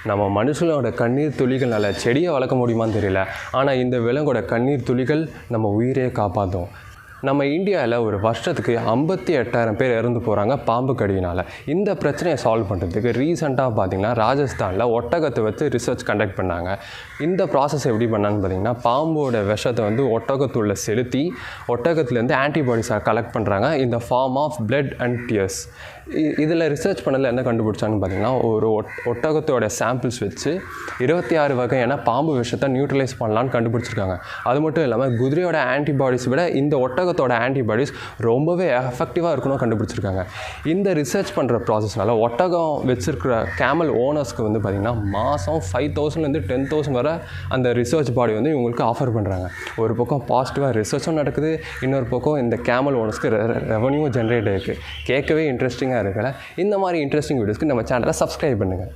நம்ம மனுஷனோட கண்ணீர் துளிகளால் செடியை வளர்க்க முடியுமான்னு தெரியல, ஆனால் இந்த விலங்கோட கண்ணீர் துளிகள் நம்ம உயிரே காப்பாற்றும். நம்ம இந்தியாவில் ஒரு வருஷத்துக்கு 58,000 பேர் இறந்து போகிறாங்க பாம்பு கடியினால். இந்த பிரச்சனையை சால்வ் பண்ணுறதுக்கு ரீசெண்டாக பார்த்திங்கன்னா ராஜஸ்தானில் ஒட்டகத்தை வச்சு ரிசர்ச் கண்டக்ட் பண்ணாங்க. இந்த ப்ராசஸ் எப்படி பண்ணான்னு பார்த்திங்கன்னா, பாம்போட விஷத்தை ஒட்டகத்துள்ள செலுத்தி ஒட்டகத்துலேருந்து ஆன்டிபாடிஸை கலெக்ட் பண்ணுறாங்க இந்த form of blood and tears. இதில் ரிசர்ச் பண்ணதில் என்ன கண்டுபிடிச்சான்னு பார்த்திங்கன்னா, ஒரு ஒட்டகத்தோட சாம்பிள்ஸ் வச்சு 26 வகையான பாம்பு விஷத்தை நியூட்ரலைஸ் பண்ணலான்னு கண்டுபிடிச்சிருக்காங்க. அது மட்டும் இல்லாமல் குதிரையோட ஆன்டிபாடிஸ் விட இந்த ஒட்டகத்தோட ஆன்டிபாடிஸ் ரொம்பவே எஃபெக்டிவாக இருக்கணும் கண்டுபிடிச்சிருக்காங்க. இந்த ரிசர்ச் பண்ணுற ப்ராசஸ்னால ஒட்டகம் வச்சுருக்கிற கேமல் ஓனர்ஸ்க்கு பார்த்திங்கன்னா மாதம் 5,000லேருந்து 10,000 வரை அந்த ரிசர்ச் பாடி இவங்களுக்கு ஆஃபர் பண்ணுறாங்க. ஒரு பக்கம் பாசிட்டிவாக ரிசர்ச்சும் நடக்குது, இன்னொரு பக்கம் இந்த கேமல் ஓனர்ஸ்க்கு ரெவன்யூ ஜென்ரேட் ஆகிருக்கு. கேட்கவே இன்ட்ரெஸ்டிங்காக இருக்கல. இந்த மாதிரி இன்ட்ரெஸ்டிங் வீடியோஸ்க்கு நம்ம சேனலை சப்ஸ்கிரைப் பண்ணுங்கள்.